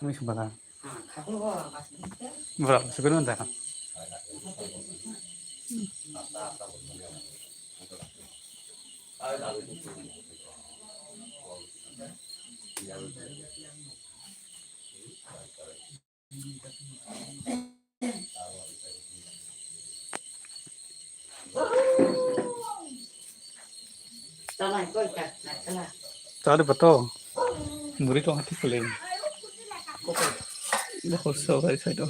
ไม่สบายบราบสุดนั่นแหละตอนนี้ปะโต้มุริโตหัดที่เพลงแล้วเขาสอบอะไรใส่ตัว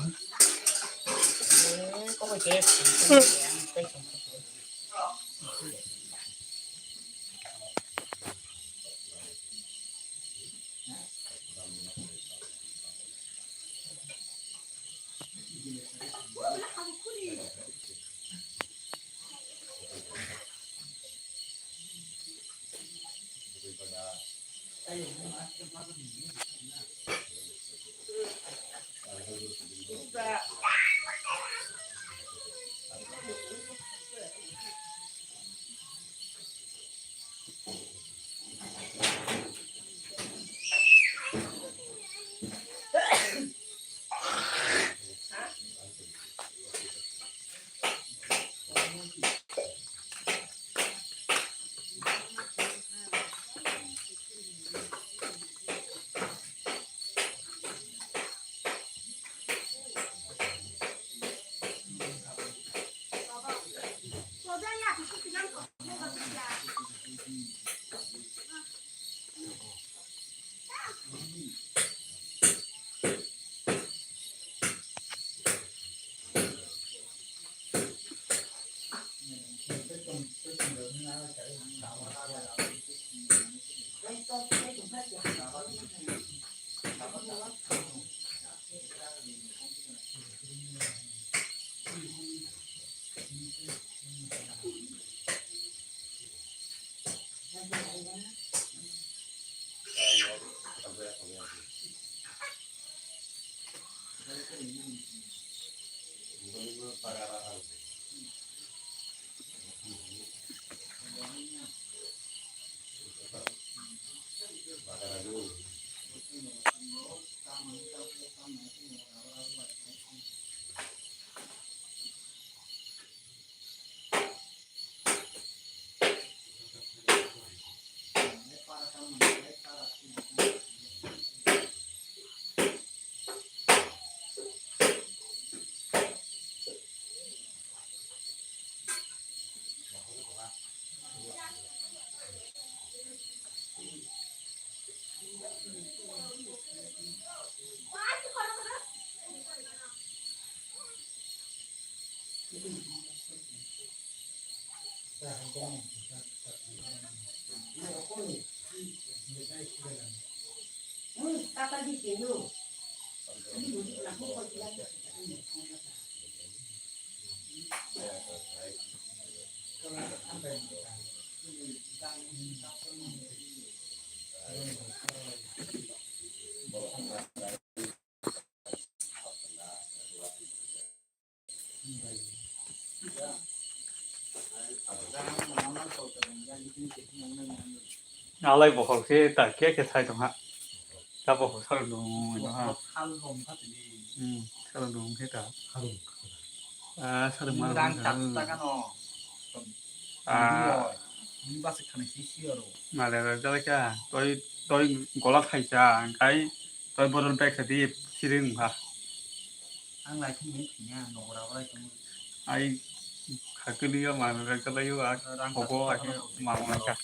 เอาอะไรบอกเขาแค่แต่แค่ไทยตรงฮะถ้าบอกเขาลงนะฮะถ้าลงแค่แต่ถ้าลงมาแล้วมาแล้วจะได้แค่ตัวกอล์ฟไทยจ้าไอ้ตัวบอลลูนแบกสตีฟซีริงค่ะไอ้ขัดขึ้นนี่ก็มาแล้วก็ได้อยู่อ่ะผมก็ไอ้มาแล้วกัน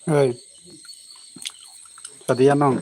เอ้ยสวัสดีน้อง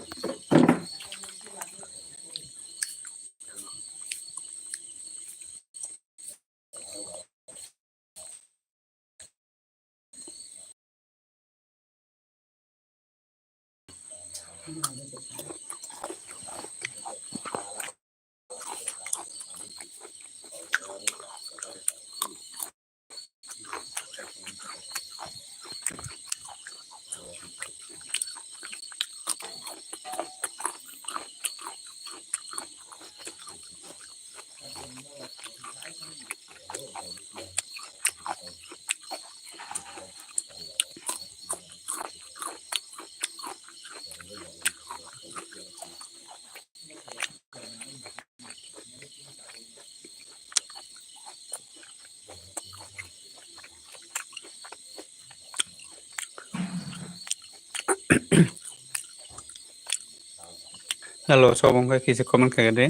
ฮัลโหลชอบผมก็คิดจะคอมเมนต์กันเด้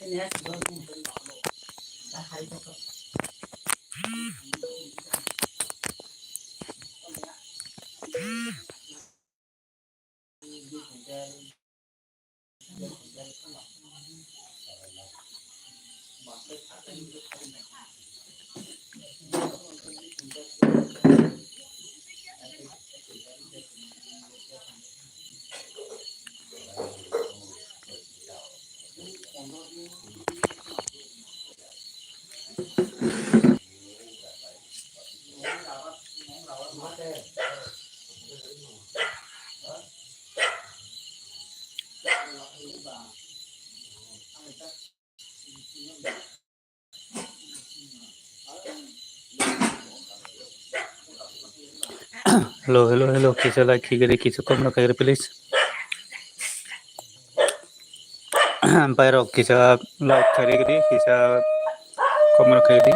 Hello. Kisha like kigere kisha come kagere please. Bayro kisha like kagere kisha come kagere.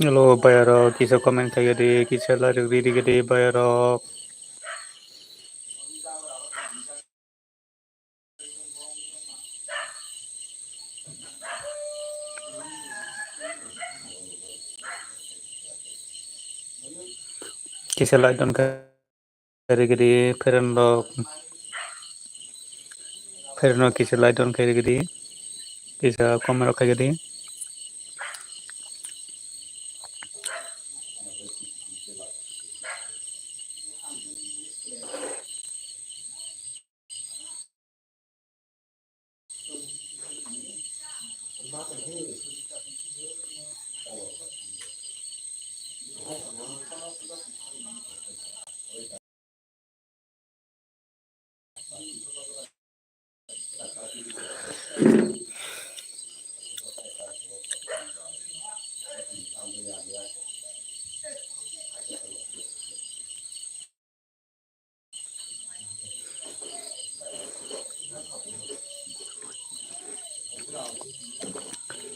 Hello bayro kisha comment kagere kisha like kagere bayro. Kisha like don kagere ferno kisha like don kagere kisha come kagere.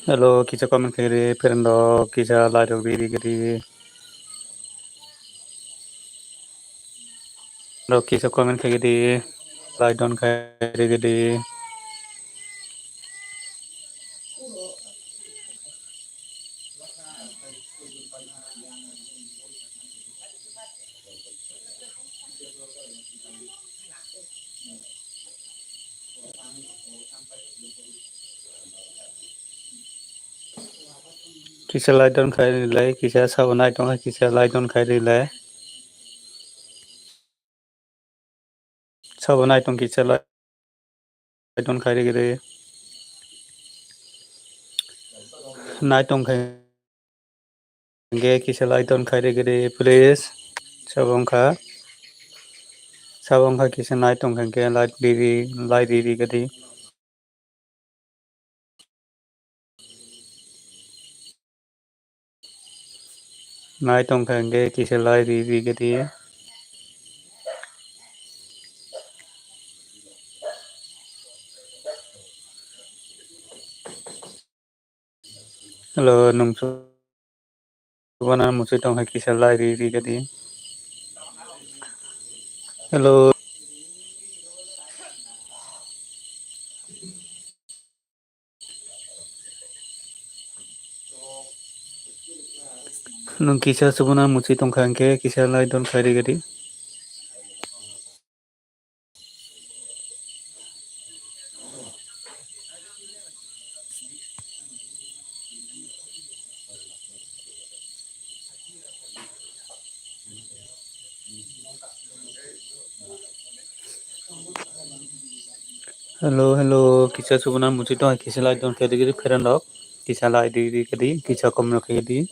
Hello kisha comment kagere ferno kisha like kagere. Hello kisha comment kagere like don kagere. Kisha like don kagere kisha sabunai don kisha like don kagere. Sabunai don kisha like don kagere. Night don kagere kisha like don kagere please. Sabongka kisha night don kagere like diri gadi. Night don kagere kisha like diri gadi. Hello nung subana musi don kisha like diri gadi. Hello nung kisha subana musi don kagere kisha like don kagere gadi. Hello kisha subana musi don kisha like don kagere ferno kisha like diri gadi kisha come kagere.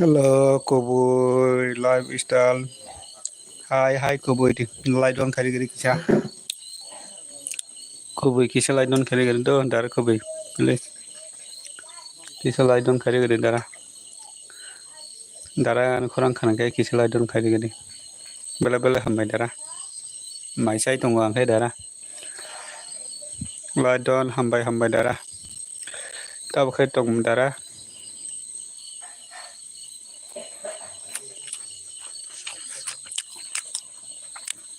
Hello, Koboy lifestyle. Hi, Koboy. Light on kari gari kisah. Koboy kisah light on kari gari do dar Koboy. Please. Kisah light on kari gari dara. Dara kurang kanan kaya kisah light on kari gari. Bela bela hambai dara. Mai sai tunggu angkai dara. Light on hambai dara. Tahu kai tong dara.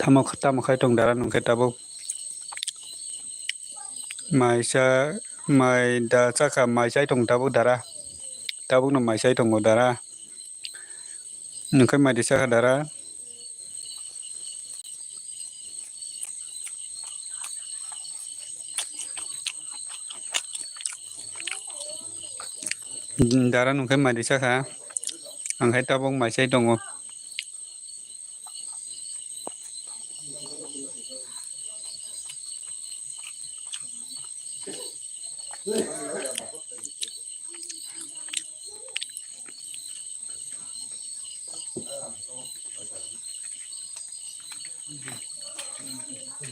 Tamu kai tong dara nungkai tabu. Mai sa mai da saka mai sai thong tabuk dara tabuk no mai sai thong dara nungkai mai di saka dara dara nungkai mai di saka angkai tabuk mai sai thong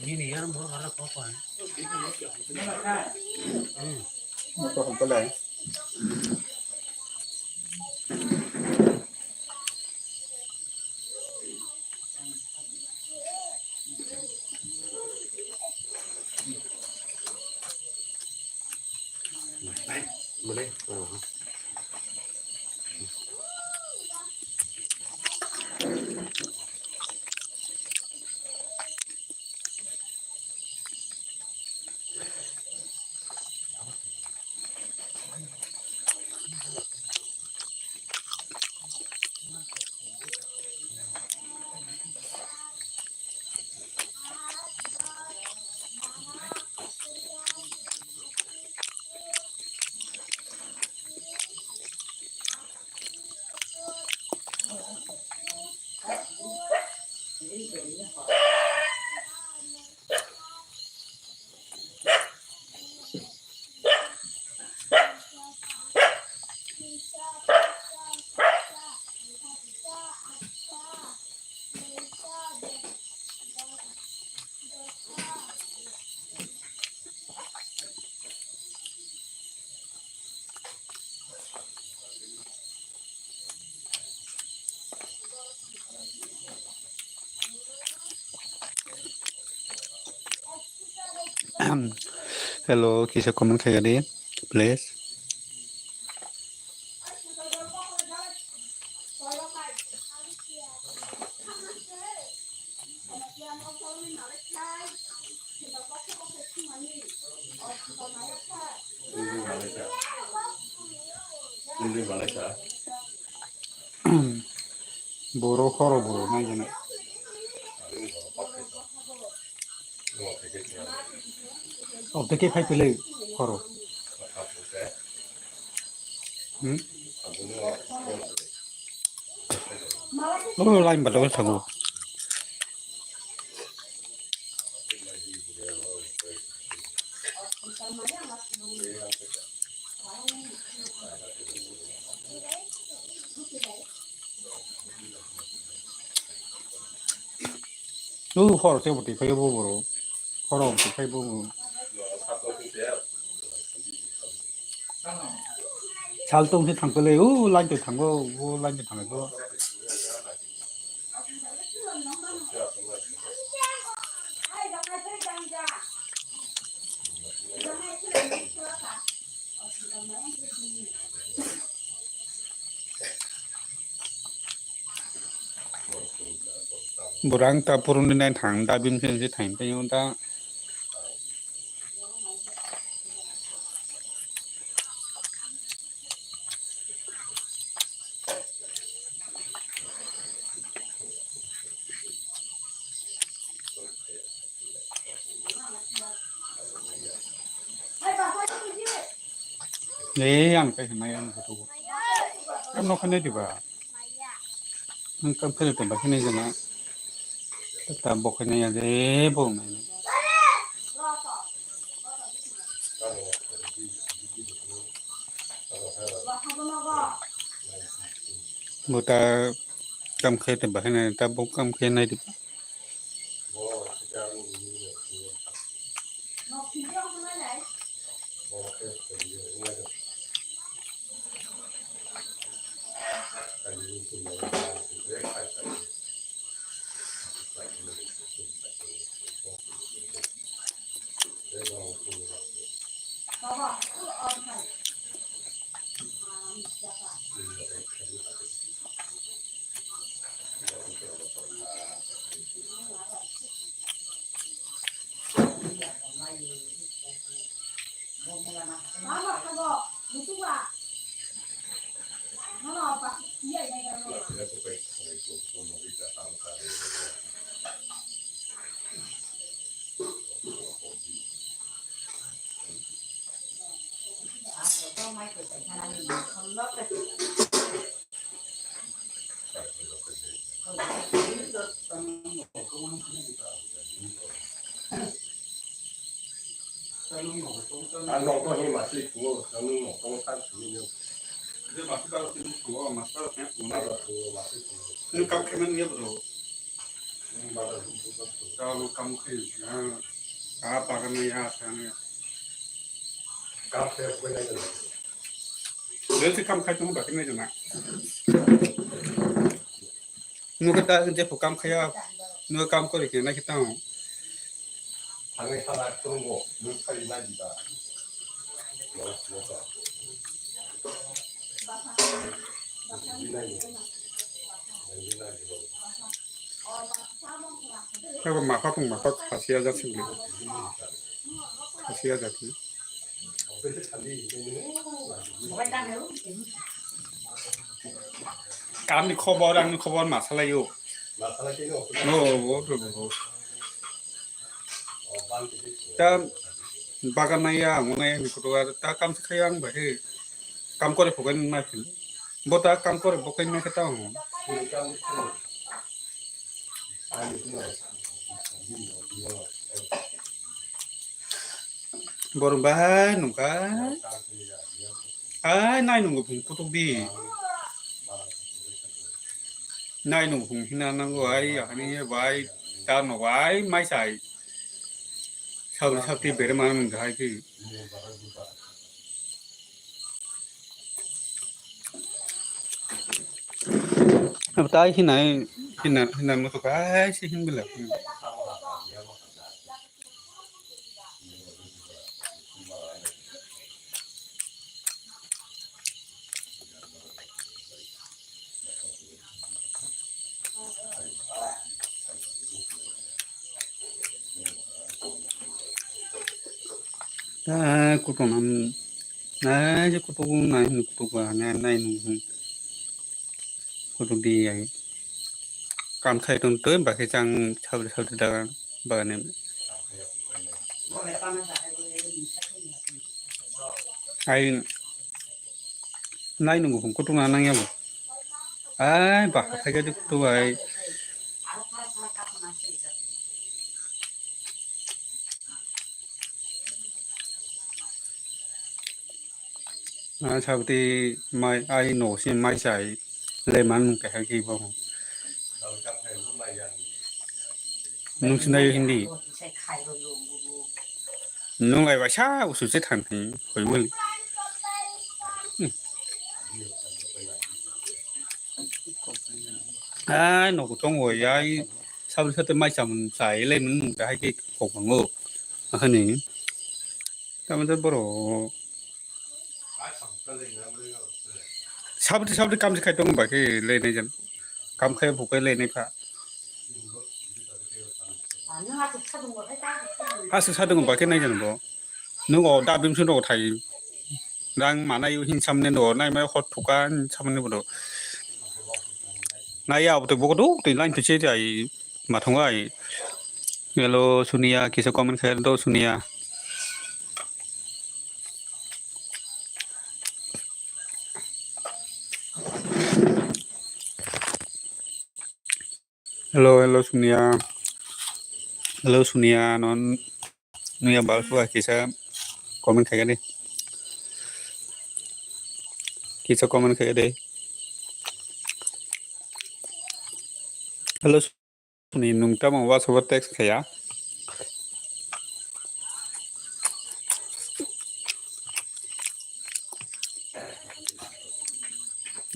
Gini ya, mau ada apa? có không có lấy Mau deh. hello kisah comment kayak gini please boro khoro boro nai jana of the ke phai pele khoro oh lain badal sagu khoro te boti phai bo boro khoro boti phai bo 살동 세 당글래 오 라인도 당고 오 라인도 당고 뭐랑 다 부르는 날 당다 빈센스 당대용다 네, 안 빼서 나야 안 그러고. 깜놀 하네 디바. 한 깜패를 때 막히네잖아. 딱 먹히네야 돼 보면. 뭐다 깜패 때 막히네. 다 복 깜패 나이 디바. 안 먹고 해 맛이 있고 저는 먹고 산 주면 이제 맛있다고 쓰는 거 맛있다고 그냥 나가 오늘 그 맛이 있고 그냥 깜깜한 게 뭐로 맞아 저도 깜깜해 아 바가나야 사는 카페 보내는 그래서 깜깜할 때 밖에 내잖아 누가 이제 깜깜해야 누가 깜깜 이렇게 나 기타 방에 하나 그런 거 눈살이 나지다 뭐가 그리고 마파풍 마파 다시 하자 친구 다시 하자 감이 커버랑 커버 마살라요 뭐 자 바가나야 오늘 그거가 다 깜짝이야 뭐 깜거리 보겠는 말이야 뭐다 깜거리 보겠는 했다 baru bahan kan nai nunggu bung kutuk di nai nunggu bung hina nanggo ai yakni bai ta no bai mai sai sabti bere man gai ki अब ताई हिना मत काय से हिन बिला kutunam na je kutung na kutuga na nai nu kutung di ai काम खाई तो बाकी चांग छाव छाव दागा बागाने में आई नाई नंगो हमको तो नाना या वो आई बाहर खाई के तो आई छावती माई आई नो से माई चाई लेमन कह की वो नोंसिनायो हिंदी नों लायबा सा उसुसे थांथि हयमोन नगो दङ याय साब्रै साथो माइसामोन जायोलायमोन दाहाय के गबाङो होनो थारमाने बर' साब्रै कामसे दङ बाखि लायनायजों कामखाय भुखाय लायनायफ्रा हासो सादों बाखि नायजोंबो नों दाबिमसो दङ थायो रां मानाय हिंसामने दङ नाय मा हट थुका हिंसामने दङ नाय आबो बगदो दै लाइन फिसे जाय माथंगाय हेलो सुनिया किसे कमेंट कर दो सुनिया हेलो सुनिया नॉन नुया बालसुआ किसे कमेंट कर दे किसे कमेंट कर दे हेलो सुनि नुंता माबा सब टेक्स्ट खाया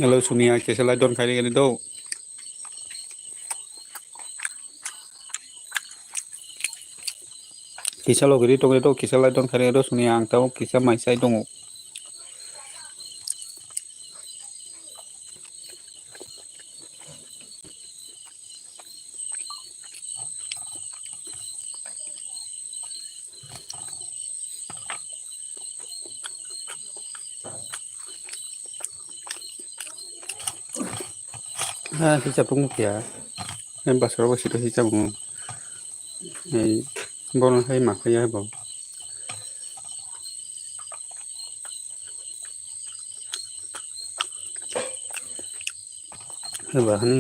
हेलो सुनिया कैसे लाइट डोन खाई गए दो किसा लगरी तो किसा लाइट डोन खाई दो सुनिया आं ताऊ किसा माइसाई दो हिसाब दंखाया बासाराव बासि हिसाब दङ बर'हाय माखाया होबाव होबाहाय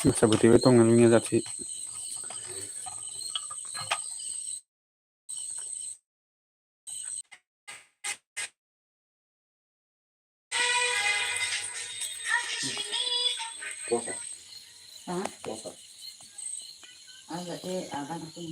masa butiwe tong ngalungnya jati Posa. Hah? Posa. Agak akan aku.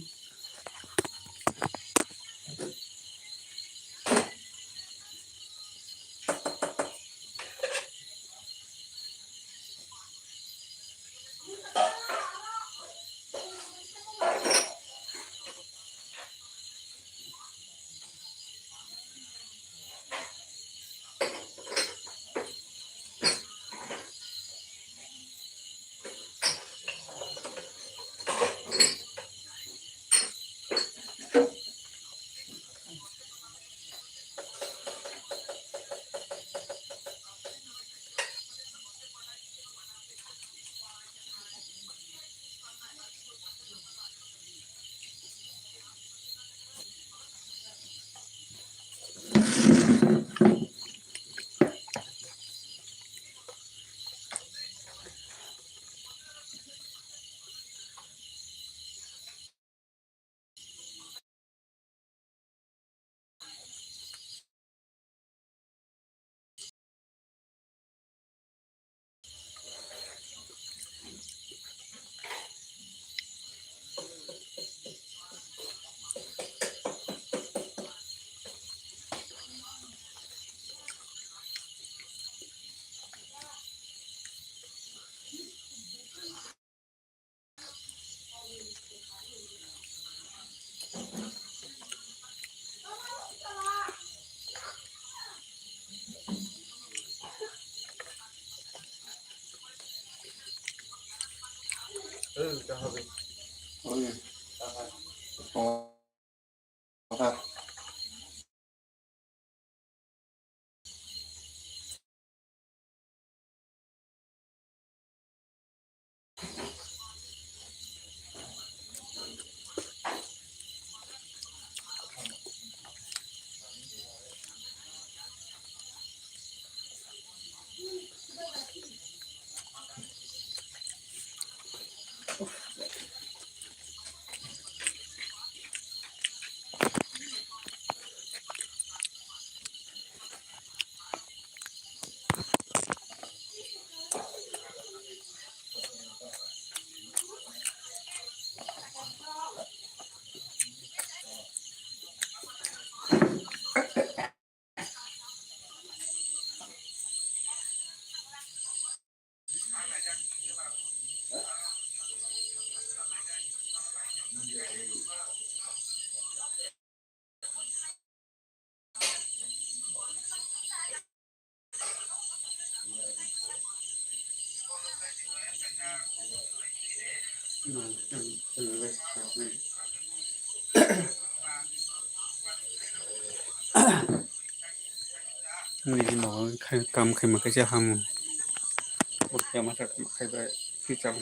Oh iya. Oh. Apa? ini mau kam khai makai hamu oke masa makai baik hitam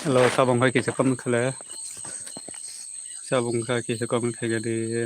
Hello, sabong kai kisa kom khale. Sabong kai kisa kom khai gadi.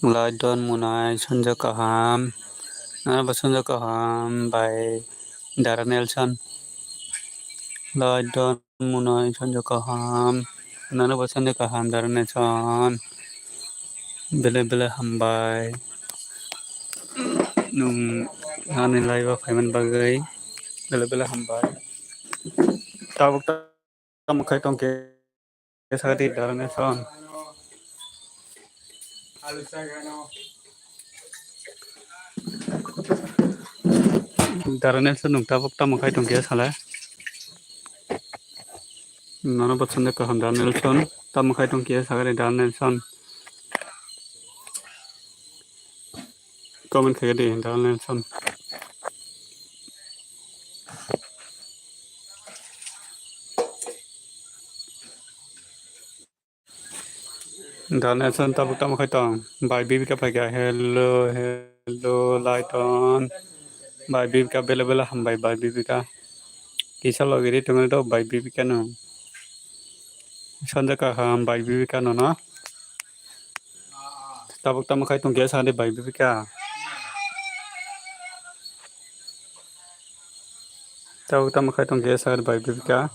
Lie down Munai Sonja Kaham Sonja Kaham by Dara Nelson. Lie down Munai Sonja Kaham Nana Sonja Kaham Dara Nelson. Bele Bele Hambai Nung Hani Laiva Faiman Bagai Bele Bele Hambai Tabuk Tamukai Tongke Sadi Dara Nelson. Dara Nelson Nung Tabuk Tamukai Tongke Sala. Nana Sonja Kaham Dara Nelson. Tamukai Tongke Sagari Dara Nelson. Comment kaya di Dara Nelson. Dara Nelson tabuk tamukai tong. By Bibika Paga. Hello, hello, light on. By Bibika Bela Bela Hambai by Bibika. Kisa logiri tungan itu by Bibika no. Sonja Kaham by Bibika no no. Tabuk tamukai tong kaya sadi by Bibika. Tabuk tamukai tong kaya sadi by Bibika.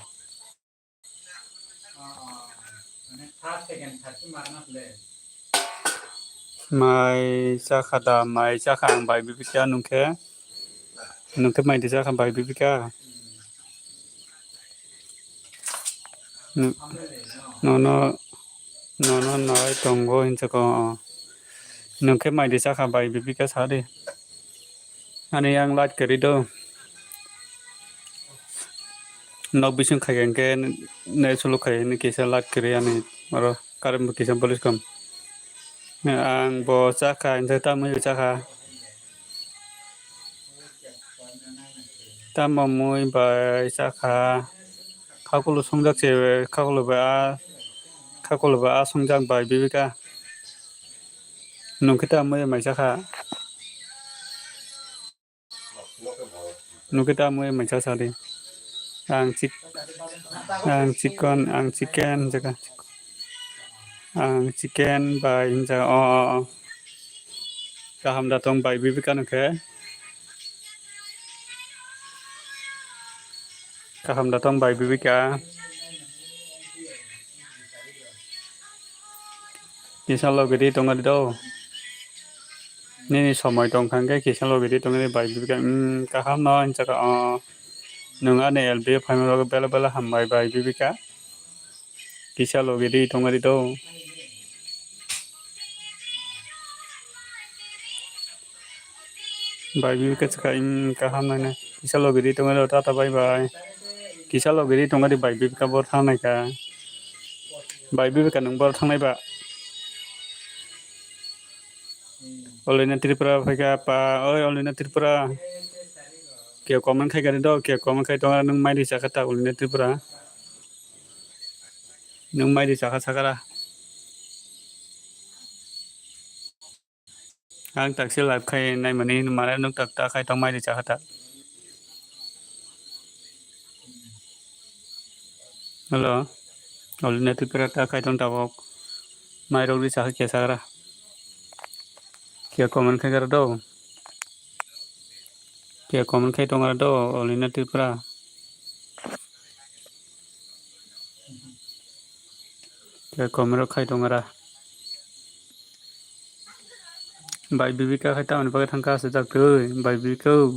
Mai sakada mai sakang by Bibika nungke. Nungke mai di sakang by Bibika. No no no no nói tongo hincha ko. Nungke mai di sakang by Bibika sadi. Ani yang lat kerido. Nok bising khagen ke ne sulu khagen kisa lat keri ani maro karam kisa polis kam. Ang bo saka inta tamu saka. Tamu mui ba saka. Kakulu songjak che kakulu ba songjak ba Bibika. Nungke tamu mai saka. Nungke tamu mai saka di. Ang chicken jaga. Ang chicken by inja kaham datang by Bibika nungke. Kaham datang by Bibika. Kisa lo gedi tonga do. Ni somoi tong khangke kisa lo gedi tonga by Bibika. Kaham no inja ka nunga ne LB family bela bela hambai by Bibika. Kisa lo gedi tonga do. By Bibika chaka kaham na kisa lo gedi tonga do tata bye bye. Kisa lo gedi tonga di by Bibika bor thangnai ka. By Bibika nung bor thangnai ba. Olina Tripura phaiga pa oi Olina Tripura. Kya comment khai gari do kya comment khai tonga nung mai di sakata Olina Tripura. Nung mai di sakara. Ang taksi live khai nai mani mara nung tak ta khai tong mai di sakata. Hello. Olina Tripura ta khai tong tabok. Mai ro di sakha kya sakara. Kya comment khai gari do. Kya comment khai tonga do Olina Tripura. Kya comment khai tonga ra. By Bibika khai ta man pakai thangka sejak tu by Bibika.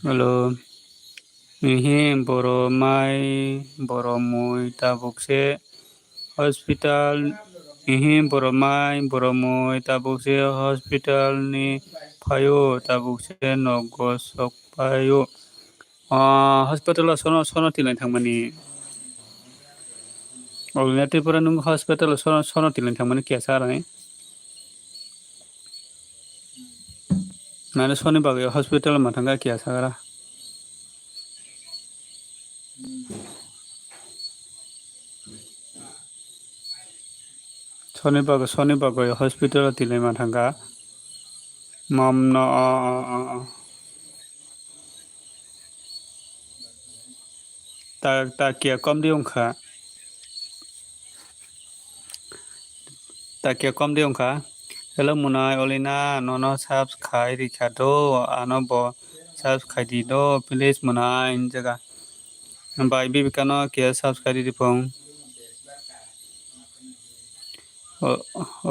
Halo. Ini boromai boromui tabukse hospital. Ini boromui tabukse hospital ni payo tabukse nogosok payo. Hospital sono tilan thangmani. Olina Tripura nung hospital sono tilan thangmani kya sarai. Nana soni bagai hospital matangga kya sagara. Sony bago hospital tilai ma thangka mom no ta kia kom di ongkha ta kia kom di ongkha hello munai olina nono subs khai rikha do ano bo subs khai di do please munai jaga bai bibikano kia subs khai di pong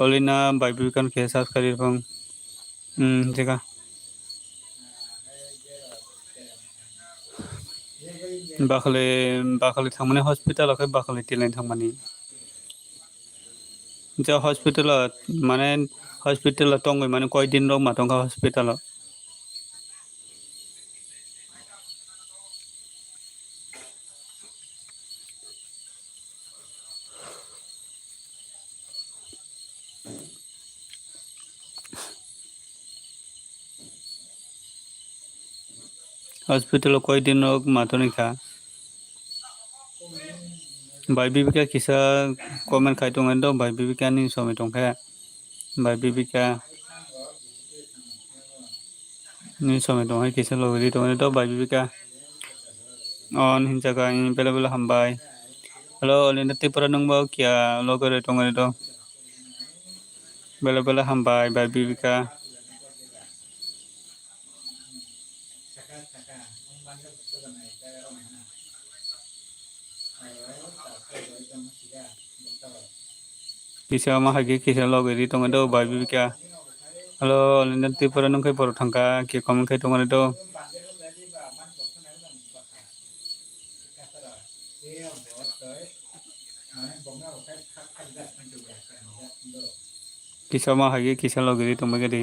olina bai bibikano kia subs khai di pong jaga bakali thangmani hospital khai bakali tilai thangmani ja hospital mane hospital tongoi mane koi din rok ma tongkha hospital hospital koi din rok ma tonika bai bibika kisa comment khai tongai do bai bibika ni somai tongkha bai bibika ni somai tongkha kisa logri tongai do bai bibika on jaga bela bela hambai hello olina tipura nungbo kia logore tongai do bela bela hambai bai bibika kisa ma hagi kisa logri tongai do bai bibika hello olina tipura nungkai bor thangka kia comment khai tongai do kisa ma hagi kisa logri tongai gadi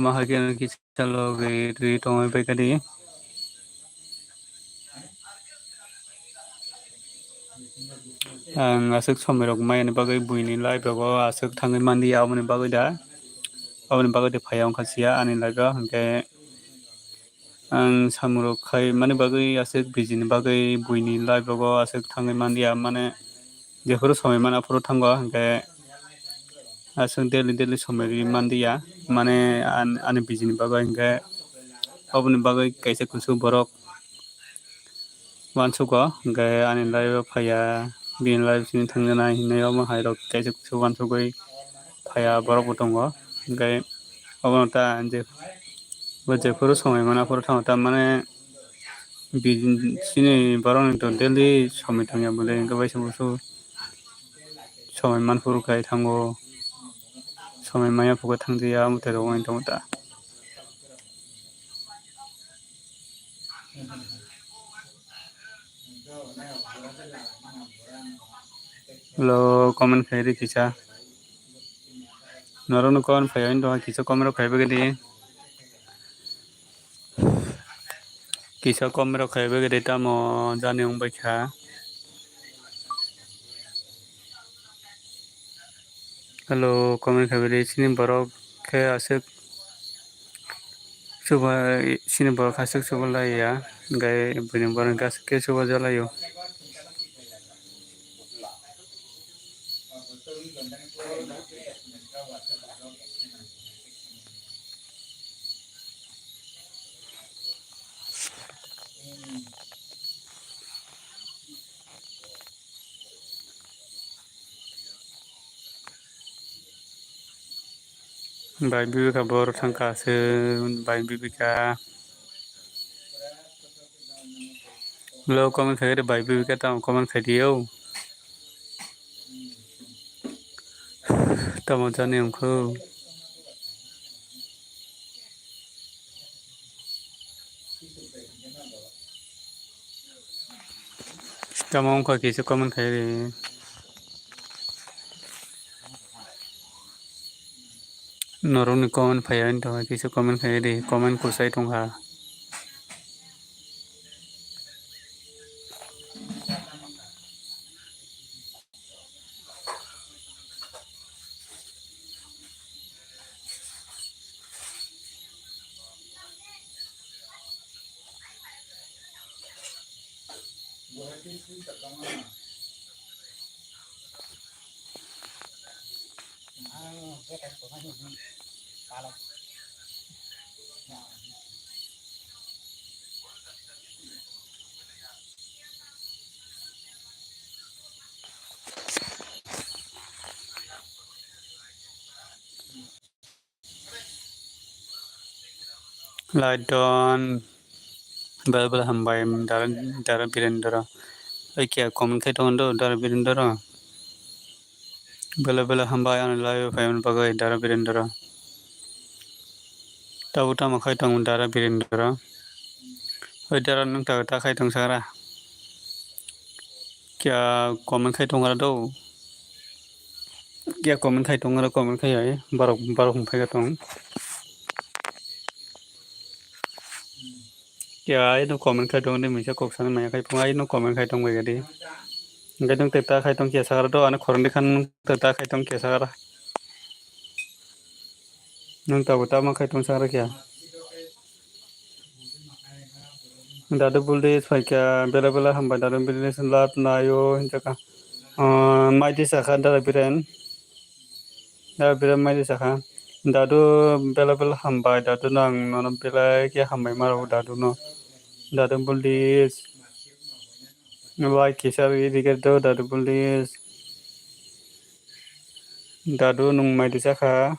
ma hagi kisa logri tongai bai gadi ang asuk somai rok mai ni bagai buini lai bago asuk thangai mandi aboni bagai da aboni bagai de phaya ongkha sia ani laga hingke ang samurok khai mani bagai asuk bijini bagai buini lai bago asuk thangai mandia mane jefuru somai mana puru thango hingke asuk daily somai mandia mane ani bijini bagai hingke aboni bagai kaisa kusuk borok wansugo hingke ani lai phaya bin lai sini thangjana hinai ma hairok kaisa kusuk wansugoi phaya borok bo tongo hingke abono ta je jefuru somai mana puru thango ta mane sini borok ni to daily somai thangya bole hingke waisa busu somai manpuru khai thango somai maya pugo thangjaya amotai rok wangui tongo ta hello comment khai ri kisa norok ni comment phaya wngtongkha kisa comment rok khai bagadi kisa comment rok khai bagadi tamo jani wngbaikha hello comment khai bagadi sini borok khe asuk sini borok asuk subalaiya hingke buini borok hingke asuk ke subajalayo bai bibika bor thangka asuk bai bibika hello comment khai bai bibika tamo comment khai dio tamo jani wngkhu tamo wngkha kisa comment khai ri norok ni comment phaya wngtongkha kisa comment khai ri comment kusai tongkha Laidon bela bela hambai dara birendra ai kia komen khai tong do dara birendra bela hambai an lai fayon bagai dara birendra tabu tama khai tong dara birendra oi dara nang ta khai tong sara kia komen khai tong do kia komen khai ai barok phai ka tong kia ai no komen khai tong de mi sa kok san mai khai phai no komen khai tong bai ga di ngai tong ta khai tong kia sara do an khorn de khan ta khai tong kia sara nang tabu tama khai tong sara kia Dadu buldi faika bela hamba dadu bildi lat nayo jaka maiti saka dada biren maiti saka dadu bela hamba dadu nang nono bela kia hamba maro dadu no dadu buldi like kisar diger do dadu buldi dadu nung maiti saka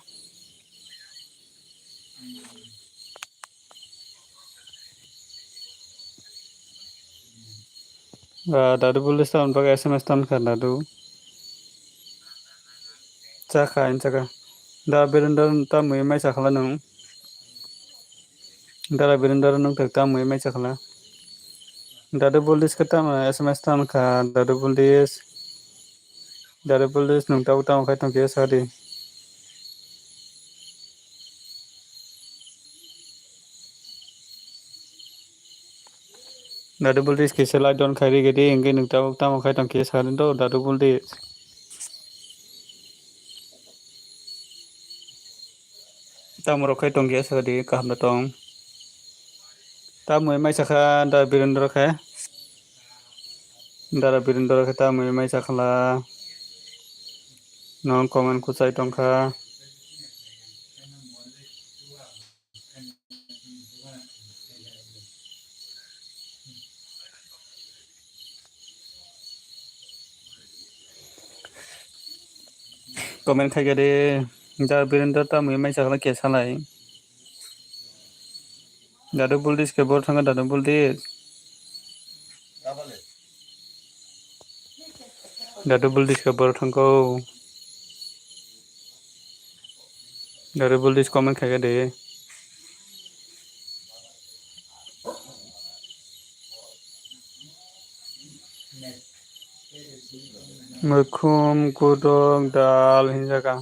dadu buldi stan pakai SMS tan kan dadu saka in saka da biren ta mui mai sakala nung dara biren nung ta mui mai sakala Dadu buldis kata SMS tan ka dadu buldis nung tahu tahu kai tong kia sadi dadu buldis kisah lai don kai gedi ingin nung tahu kai tong kia sadi do dadu buldis tamu rokai tong kia sadi kaham datong tamu mai saka da birendra kai dara birendra kai tamu mai sakala non komen kusai tong ka komen kai gedi dara birendra tamu mai sakala kia salai dadu buldis ke bor thanga dadu buldis dadu buldis ke bor thangko dadu buldis komen kai gedi Mukum kudong dal hinjaka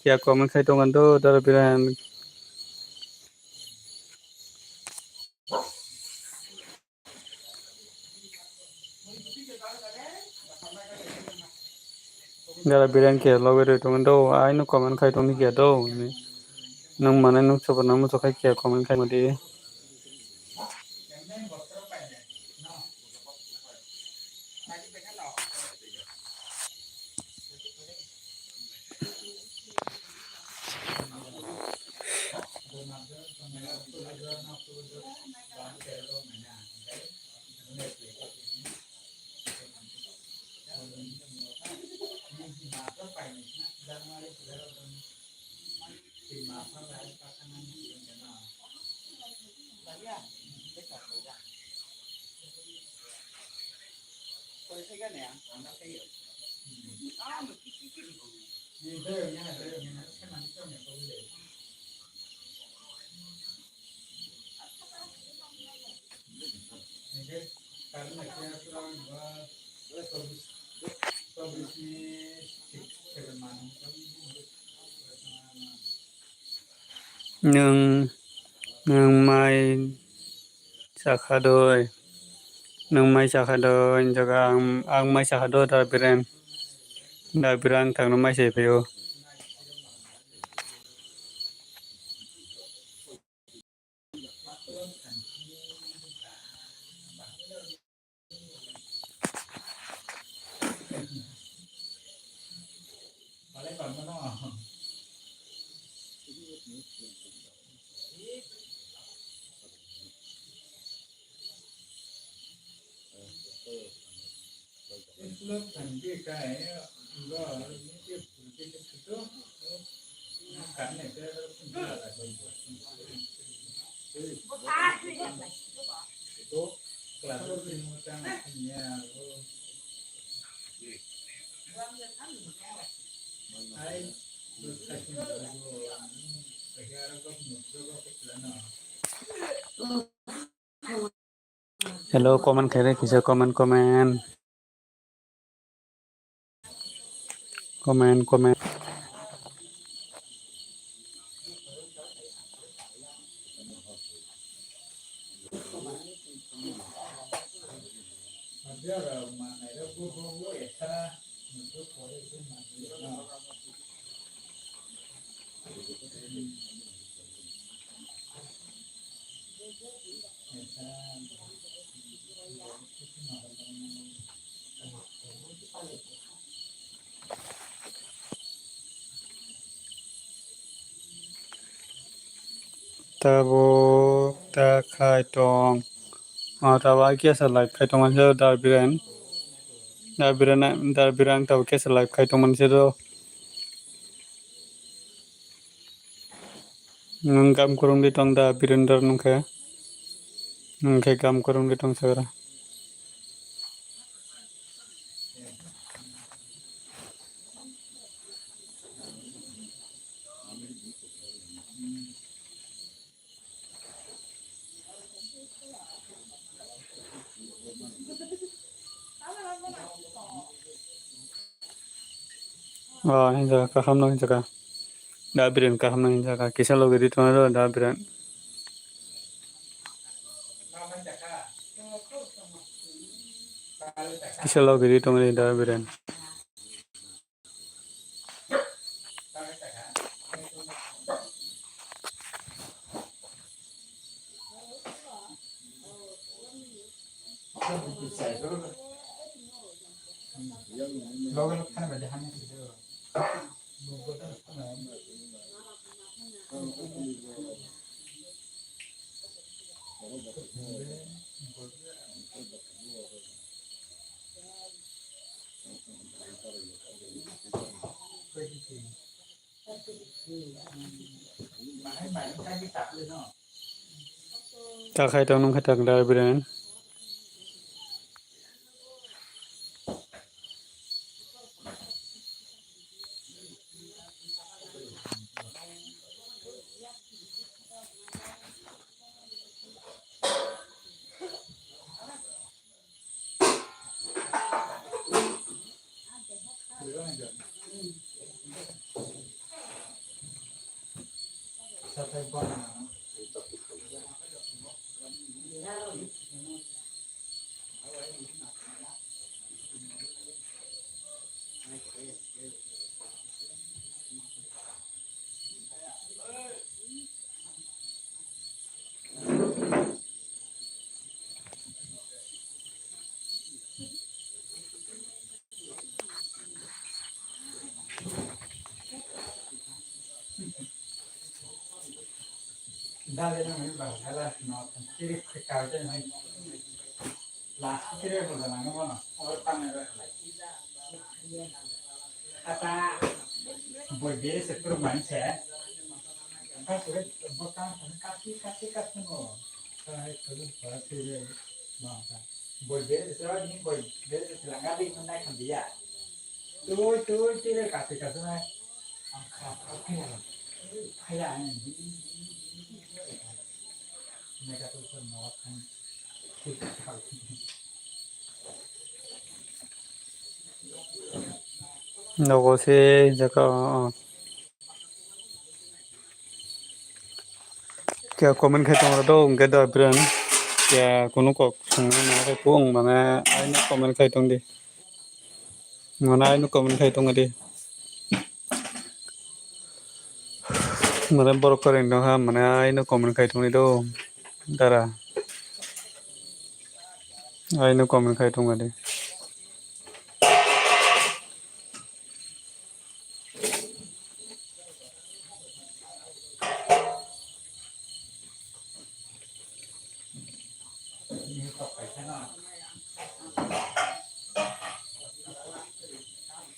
kia komen khai tong ando dara biren dara biren kia loge tong ando ai no komen khai tong ni kia do nang mana nung sobat namu sokai kia komen khai modi nung mai sakadoi nung mai sakadoi jaga ang mai sakadoi dara biren thang no mai se peo Hello, comment khere kisa comment. Tabo ta khai tong. Tabo kia sa live khai tong manse dar biran tabo kia sa live khai tong manse do. Ngam kurung di tong da biran dar nungkha. Nungkha gam kurung di tong sagara. Hinja kaham no hinja ka. Da biran kaham no hinja ka. Kisa loge di tong do da biran. Kisa loge di tong da biran. Ta khai tong nungkha tak da biran. Nogo se hinja ka. Kya comment khai tong do ungke da biran. Kya kunu kok sungna na khai puong mana ai no comment khai tong di. Mana ai no comment khai tong di. Mana borok karen dong ha mana ai no comment khai tong di do. Dara. Ai no comment khai tong di.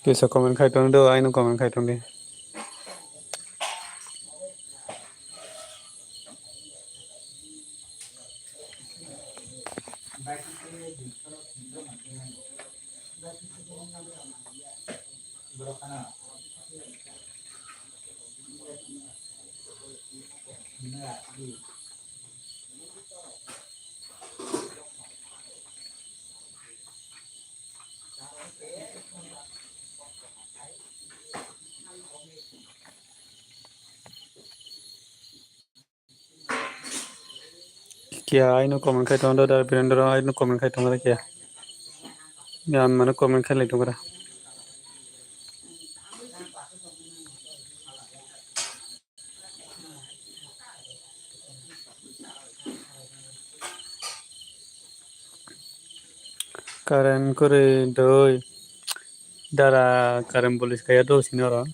Kisa comment khai tong do ai no comment khai tong di. Kia ai no comment khai tong do da Birendra ai no comment khai tong da kia. Ya mana comment khai lai tong da. Karen kore doi dara karen police kaya do sinoro.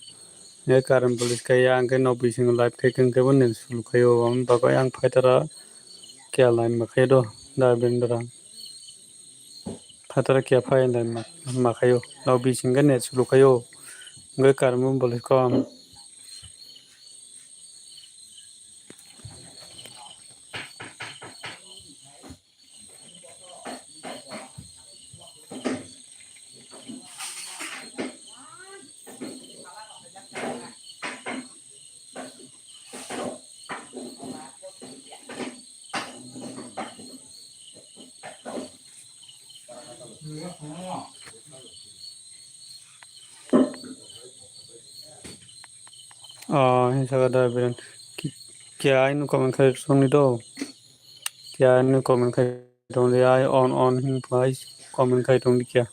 Ne karen police kaya angke no bising live khai keng ke bon sulu kayo am bagai ang phaitara kia line ma khai do da Birendra. Phaitara kia phai line ma khayo. No bising ke net sulu kayo. Ngai karen police ko am. Hinsa da Biren. Kia ai no comment khai tong di do. Kia ai no comment khai tong di ai on hin phai comment khai tong di kia.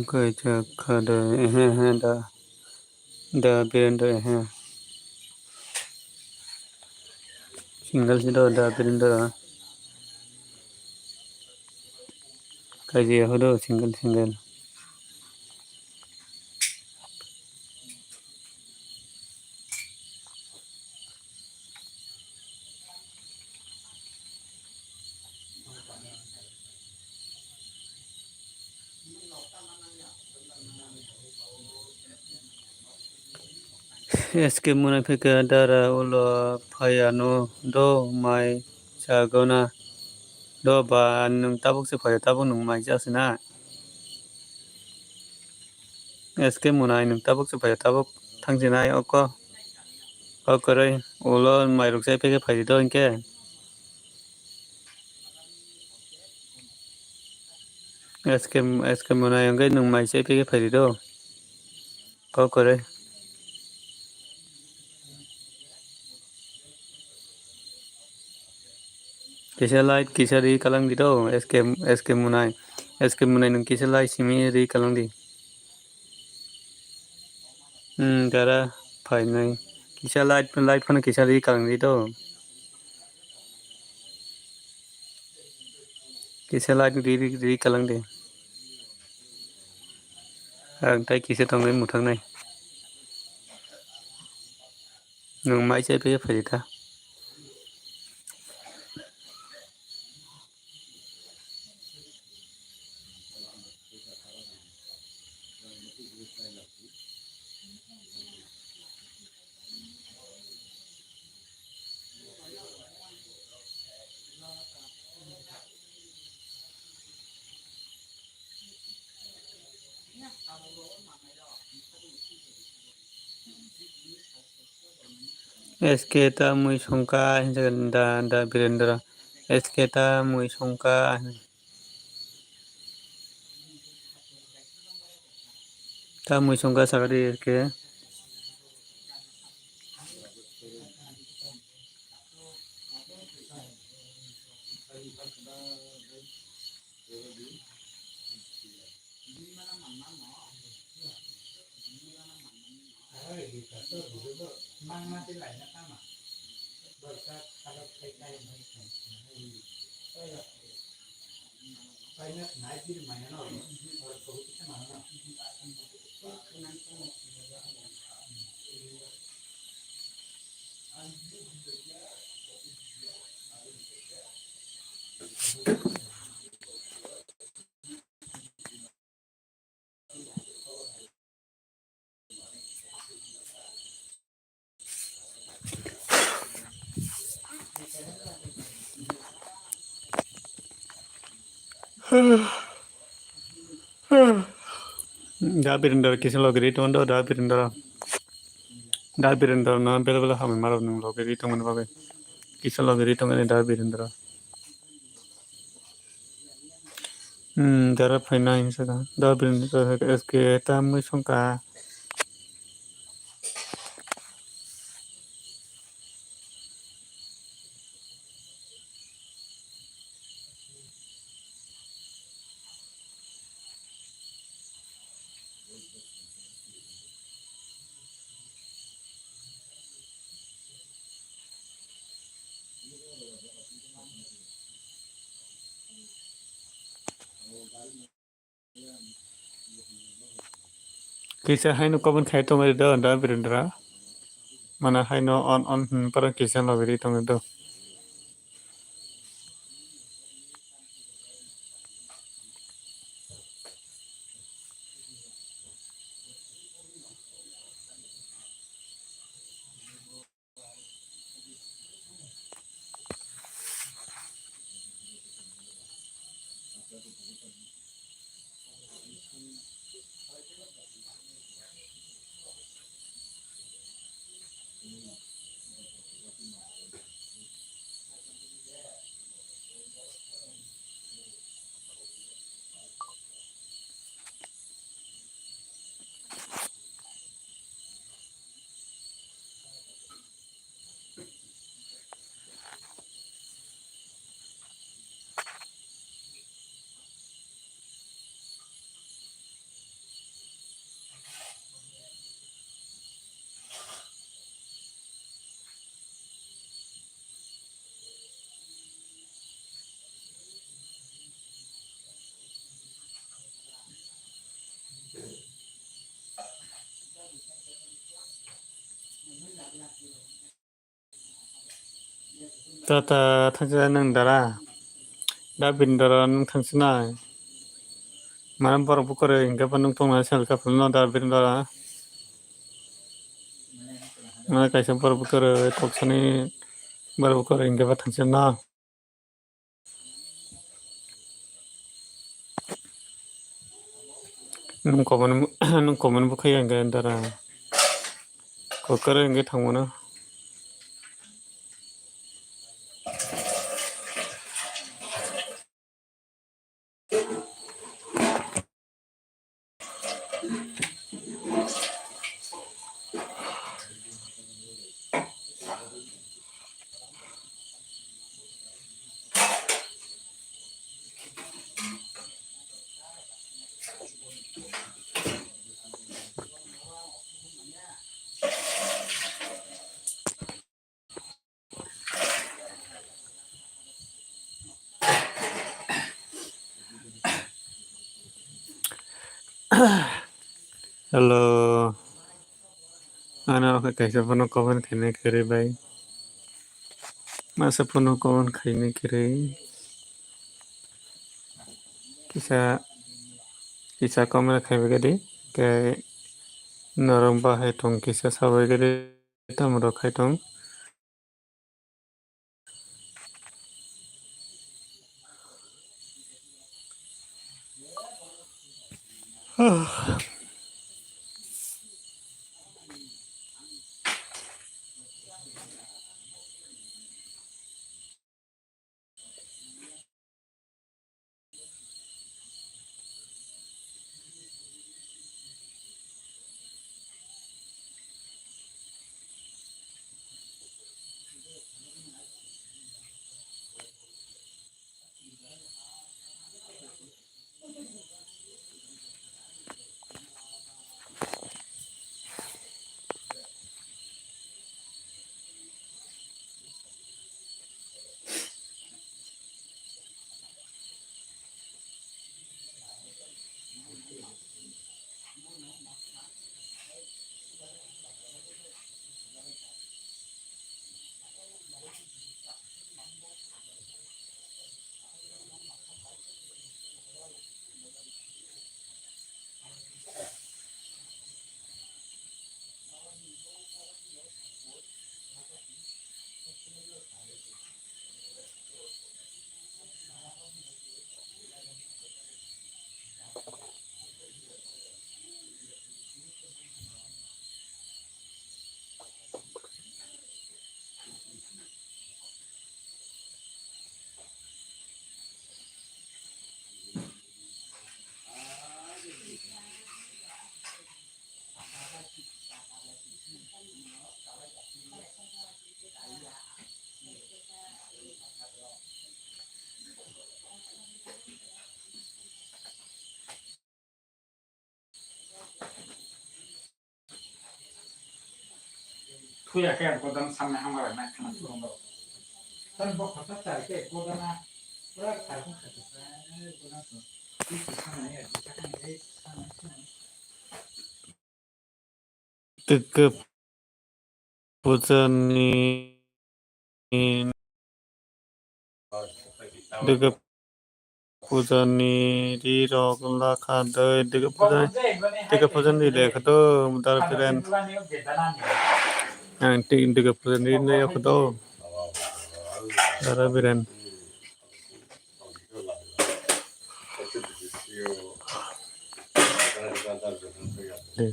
Kai cha kada da Birendra single si do da Birendra kai je ho do single. Eske muna phika dara ulo phayano do mai chagona do ba nung tabuk se phaya tabuk nung mai jasna. Eske muna nung tabuk se phaya tabuk thangjina oko okore ulo mai ruk se phika phayi do inke. Eske muna yonge nung mai se phika phayi do okore. Kisa light kisa ri kalang di do SK munai nung kisa light simi ri kalang di. Dara phai nai kisa light phana kisa ri kalang di do. Kisa light ri kalang di. Ang tai kisa tong nai muthang nai. Nung mai chai pe phai ta. SK ta mui songka hinjagan da Birendra. SK ta mui songka ta mui songka sagari SK. Da Birendra kisa logiri tondo da Birendra. Da Birendra na bela hame maro nung logiri tongan babe. Kisa logiri tongan da Birendra. Dara phai nai hinjaga da Birendra SK ta mui songka. Kisa hai no kabun khai tongan da Birendra. Mana hai no on para kisa logiri tongan do. Tata thanja nang dara da Birendra nung thangsina. Mana borok bukore hingga pa nung tongna selka phulno da Birendra. Mana kaisa borok bukore toksani borok bukore hingga pa thangsina. Nung komen bukai hingga dara. Kokore hingga thangmono. Halo, ano kaisa puno kawan kene kere bai. Masa puno kawan kene kere. Kisa kisa kawan kene kere ke narang bahai tong kisa sabai kere tamro khai tong. Thuya kayak kodam samne hamara na kana turondo. Tan bo khata chai ke kodana pura kharkon khata kodam to. Isi samne ya chakan ei samne. Teke puzani Dega puzani di rok la khadai dega puzani le khato dar piran ang ting dega puzani ne khato dar piran de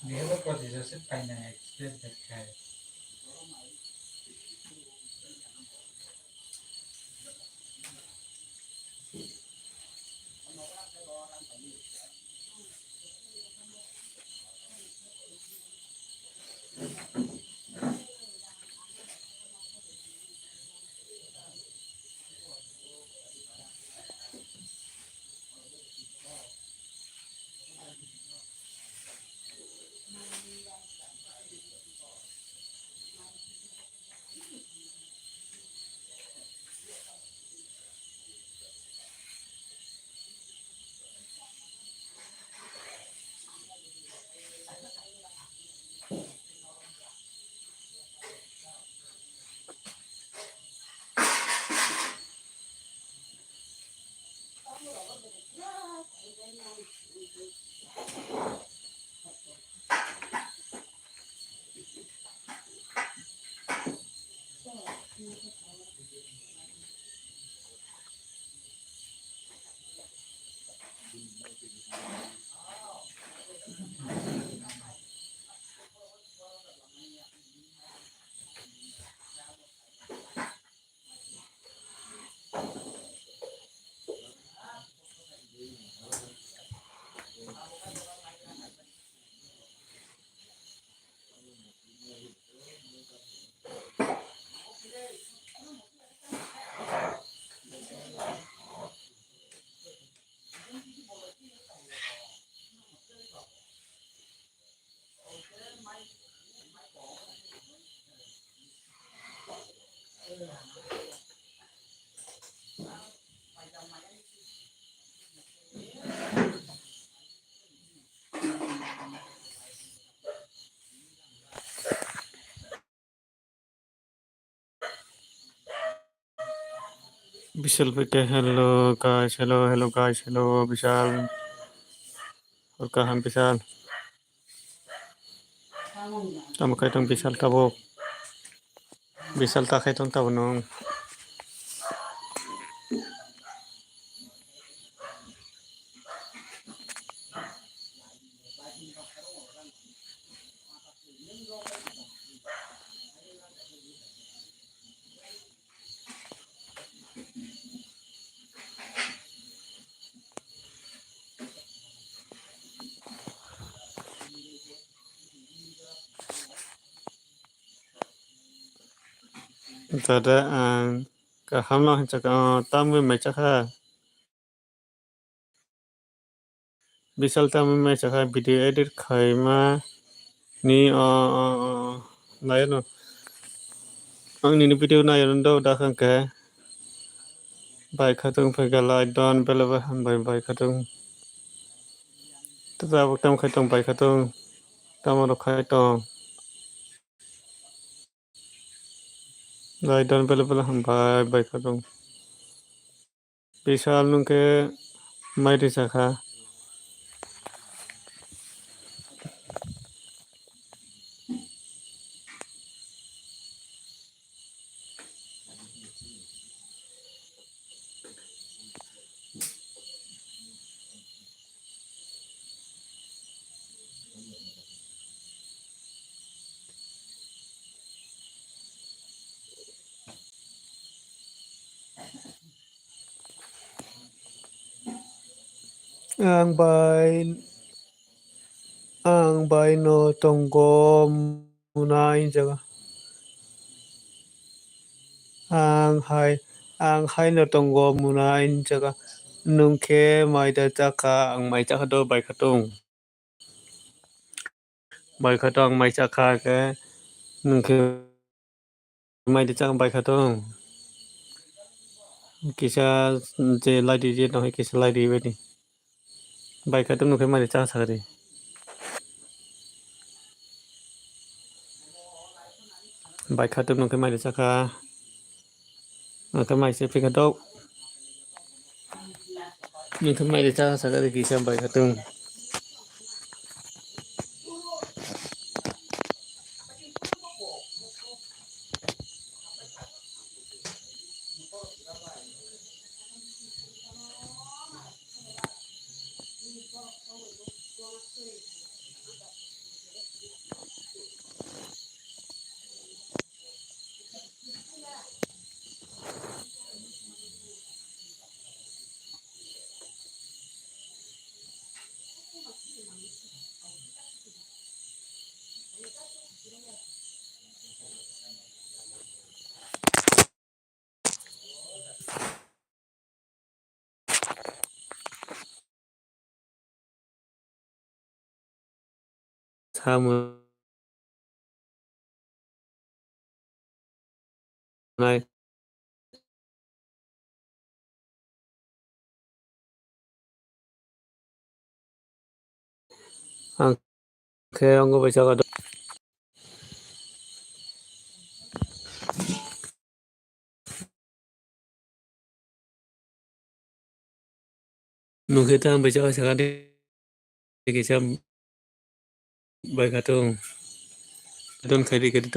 Never got this as a final experience that kind. विशाल पे क्या hello guys hello विशाल और कहाँ विशाल तम कहीं तुम विशाल तब विशाल ता कहीं तुम तब नो tada kहाँ ना चका तम में चका विशाल तम में चका वीडियो एडिट खाइमा ni naik no ang ni video naik ndo dah kan ke baik khatung pegalai don belaba baik khatung tata waktam khatung baik khatung tamaro khatung lai don belaba baik khatung विशाल नुके mighty सखा ang bay no tonggom munai jaga ang hai no tonggom munai jaga nungke mai da jaka ang mai jaka do bai khatong mai jaka ke nungke mai da jaka bai khatong kisa je lai di je no kisa lai di beti bai khatong nungke mai da jaka sakari bai khatong nungke mai da jaka nungke mai se pi khatong nungke mai da jaka sakari kisa bai khatong Samunai angke anggo baca kado nungke tam baca sakade kisa bai khatong don khairi kadi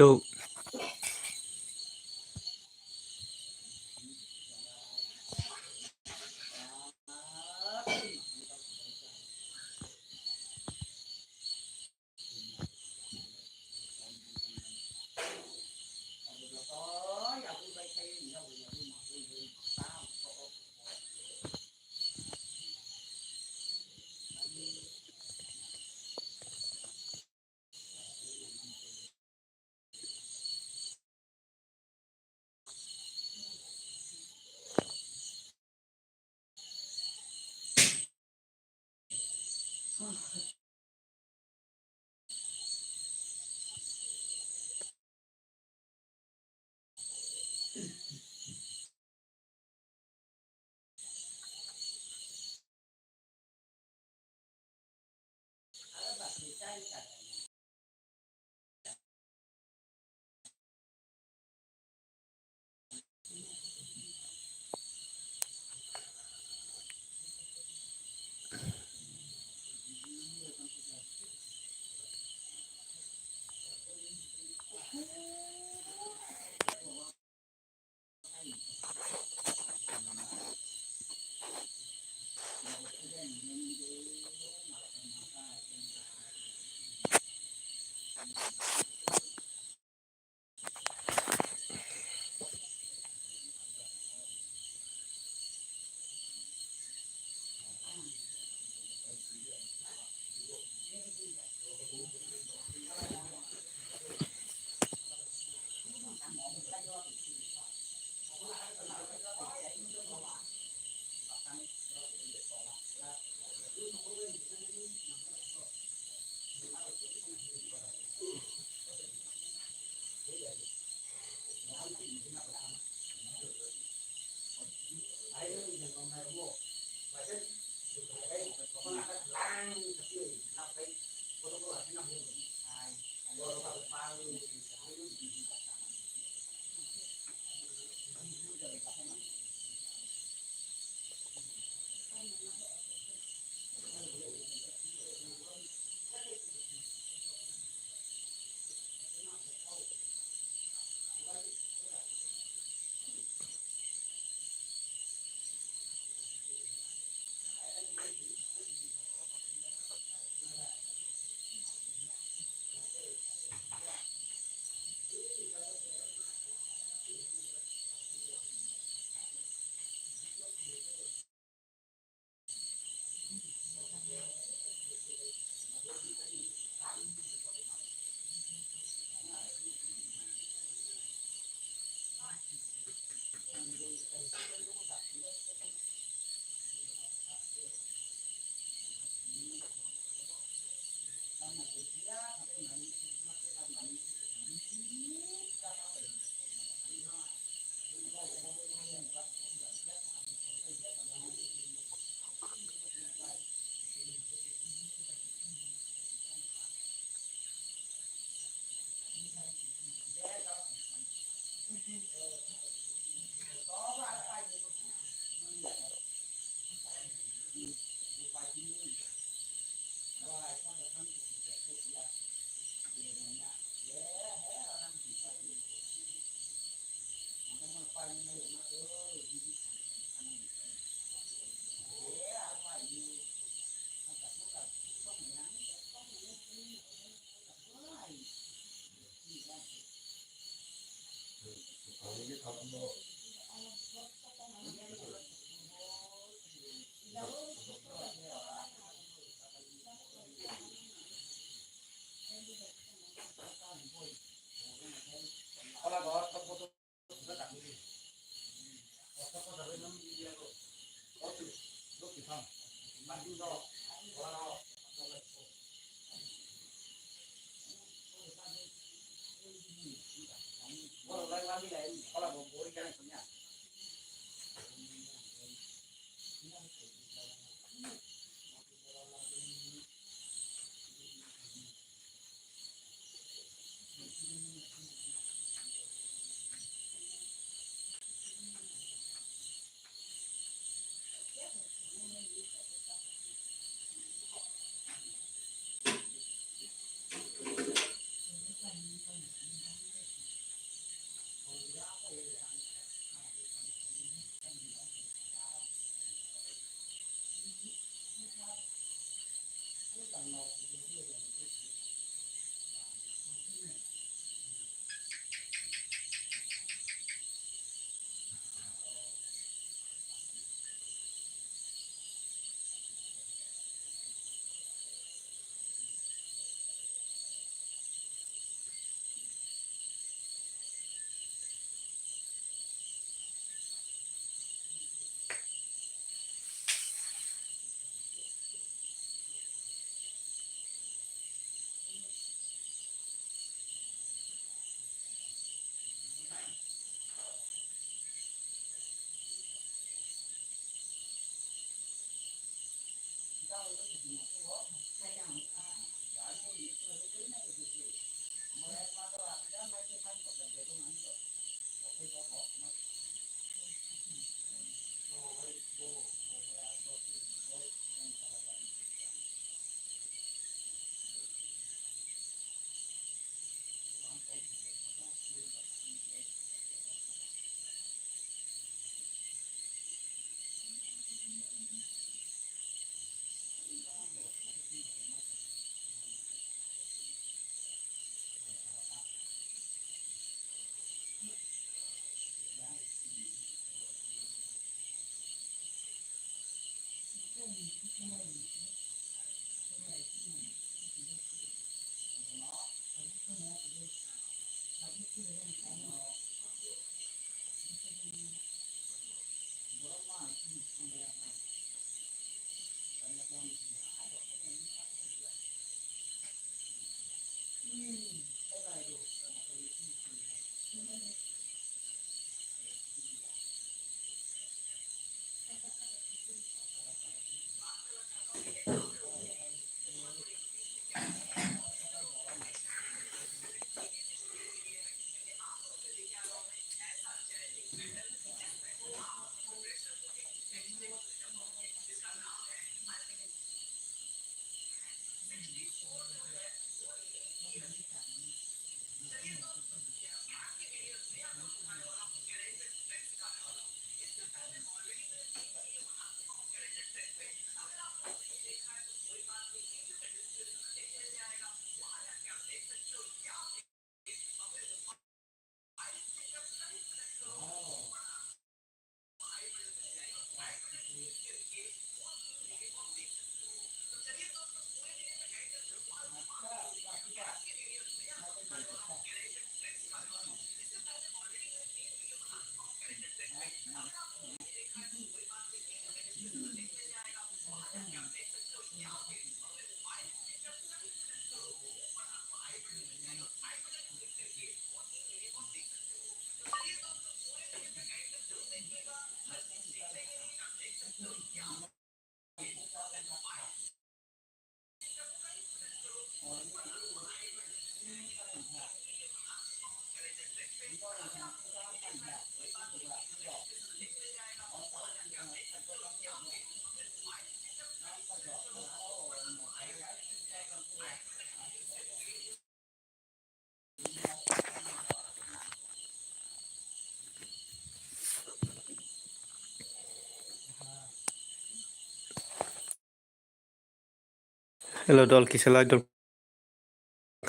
Hello dol kisalai dol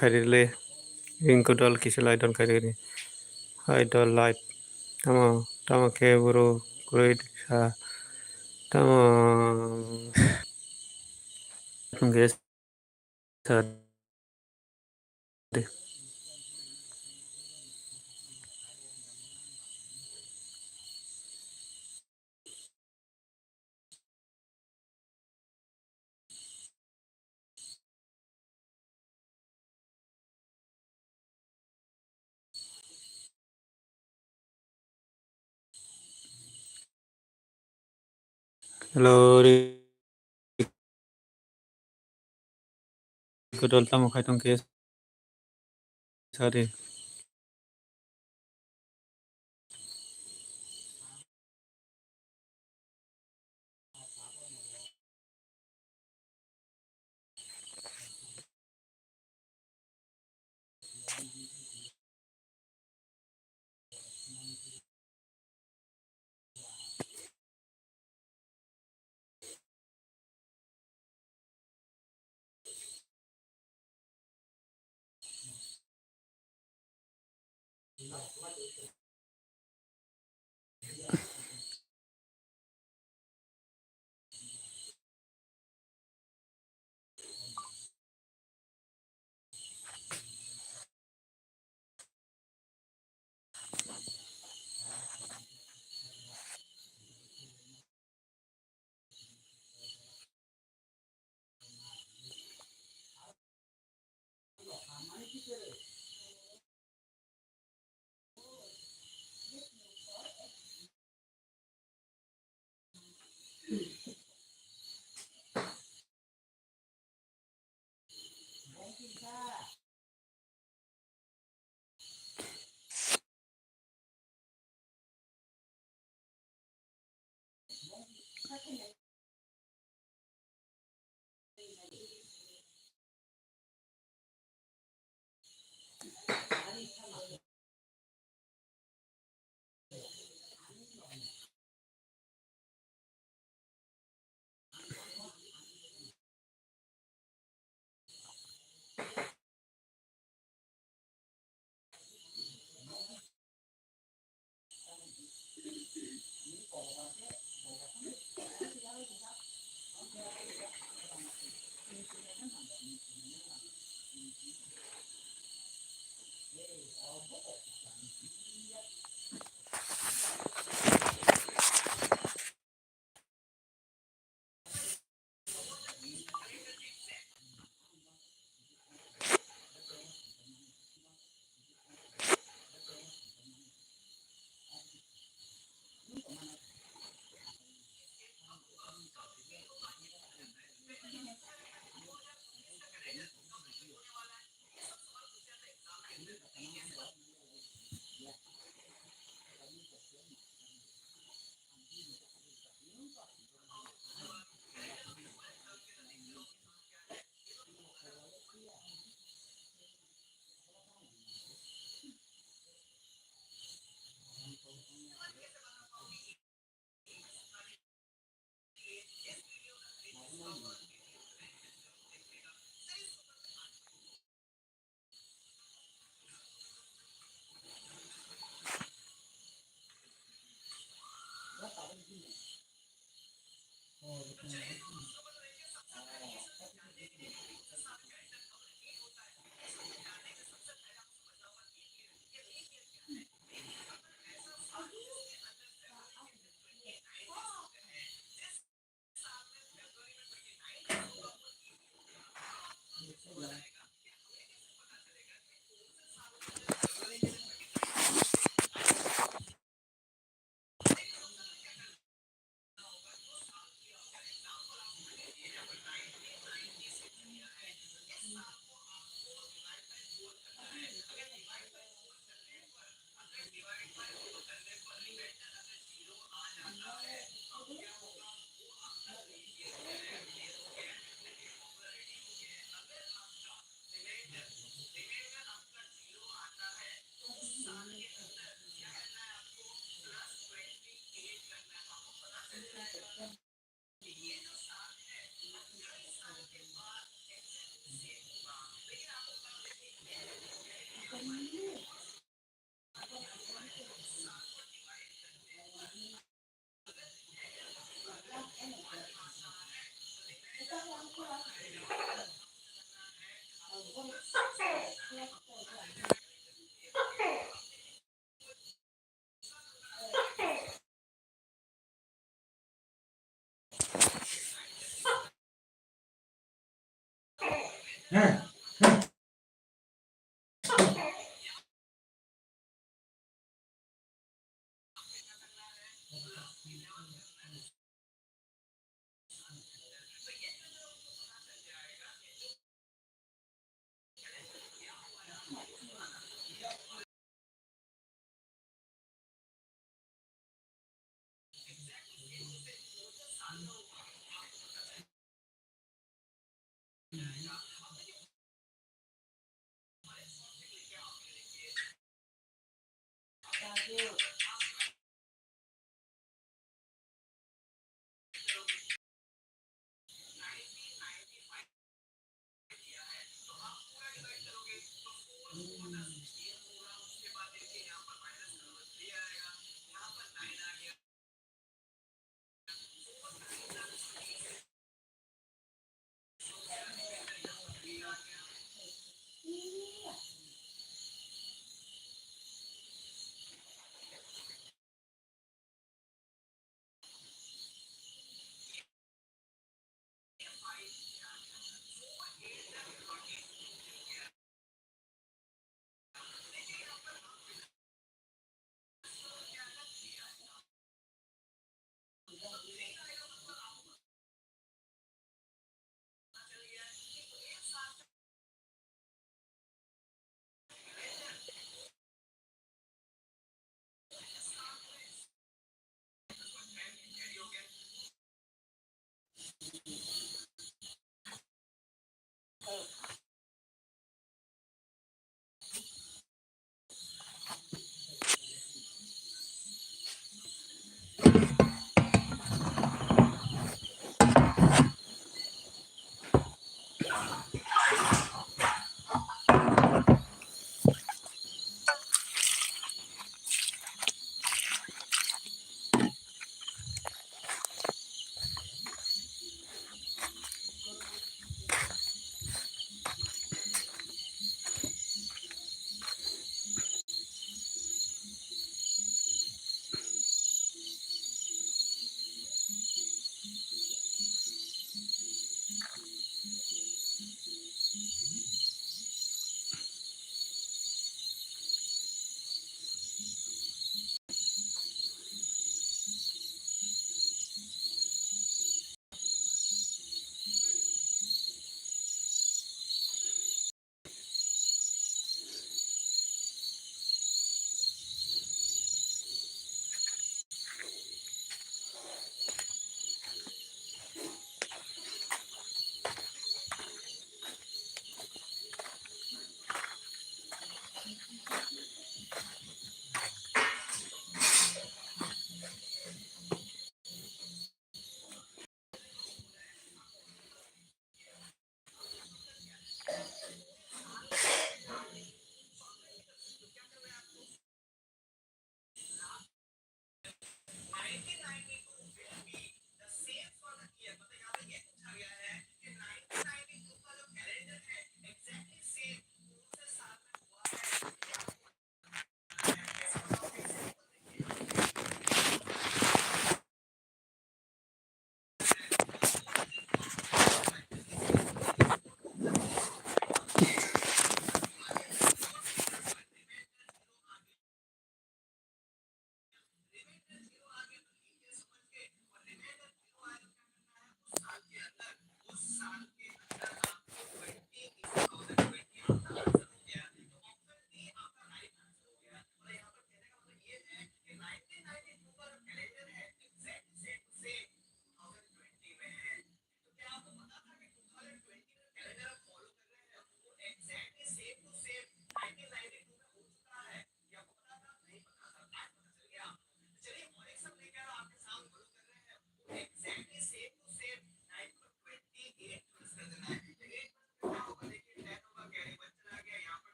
khairele ringko dol kisalai dol khairele hai dol light tama ke buru great sa tama guys sa hello ringko dol tama khai tong ke sa de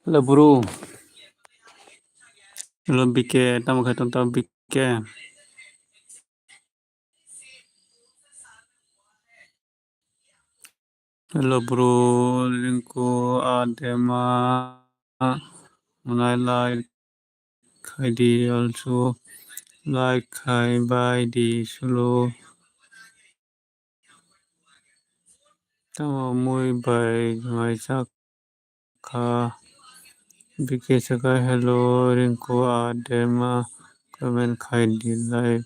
Hello bro. Hello BK. Tamo kay tong tao BK. Hello bro. Lingko adema. I like ID also like I by the solo. Tamo muy by my saka. BK saka hello. Lingko adema. Comment ID like.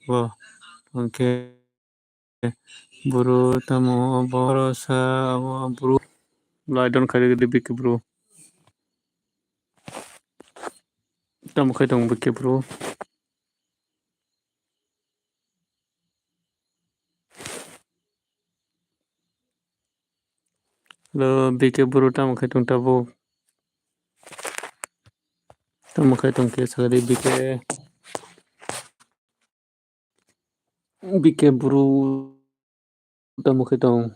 Wow. Okay. Bro, tamo borosa bro. I don't carry the big bro. Tamo kay tong big bro. Hello big bro tamo kay tong tabo. Tamo kay tong kay sagari big bro. Tamo kay tong.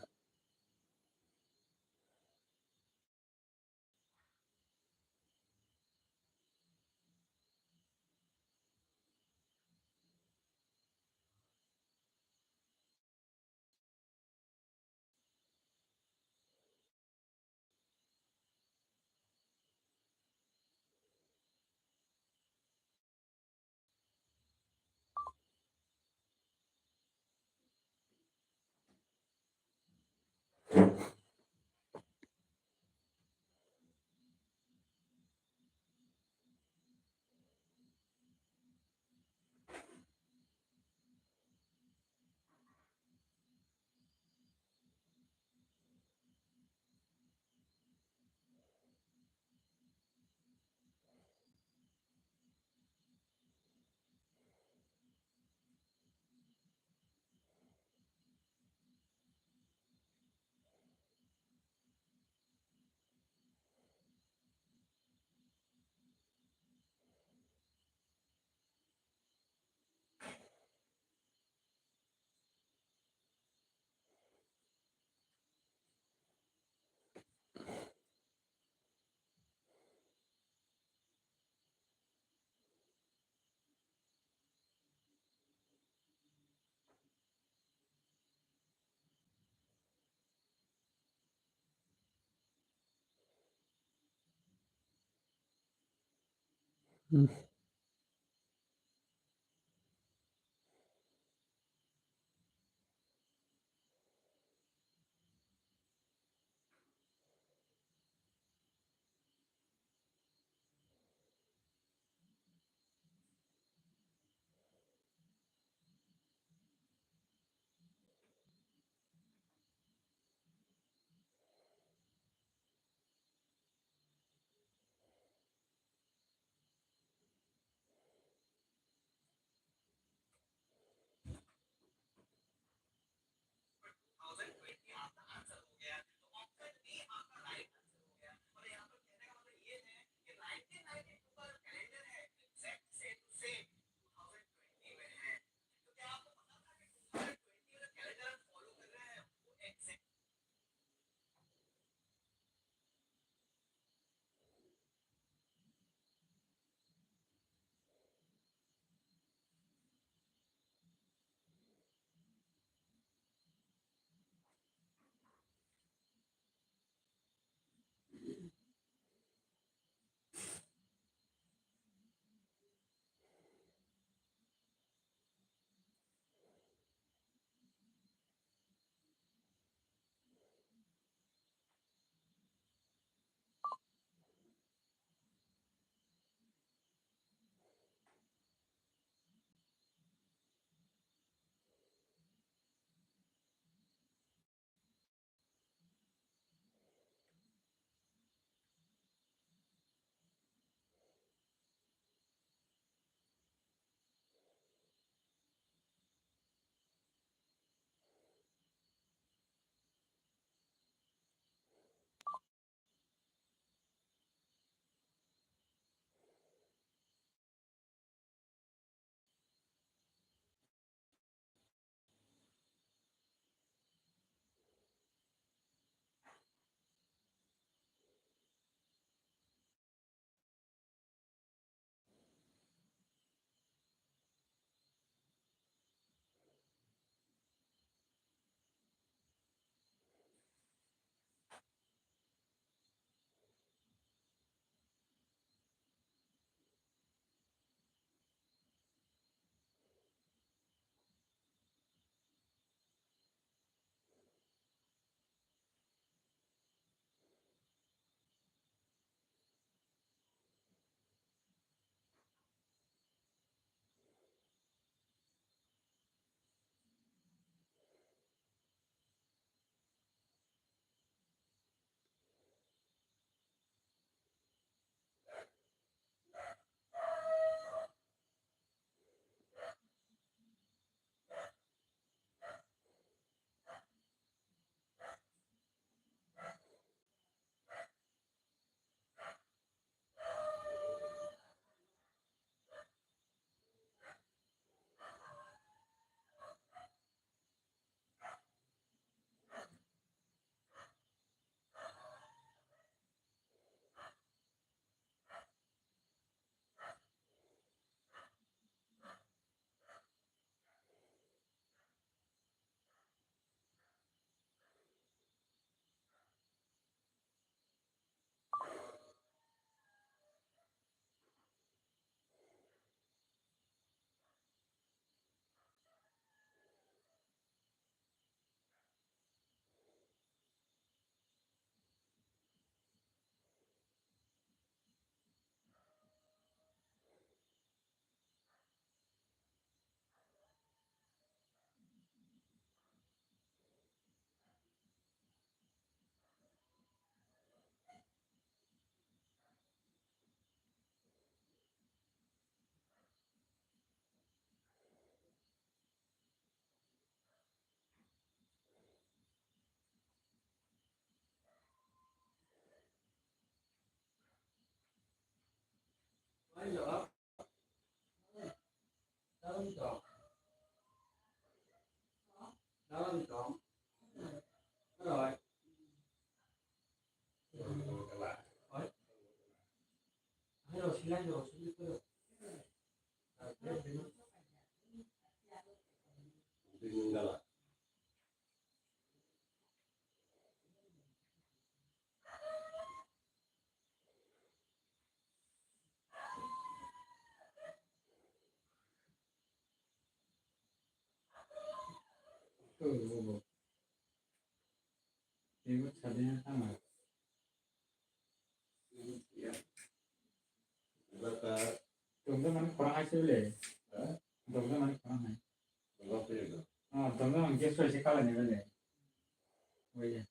Ibu tadinya sama. Tunggu mana kurang aja boleh. Tunggu mana kurang aja. Oh, tunggu mana geser sih kalau nih boleh. Boleh.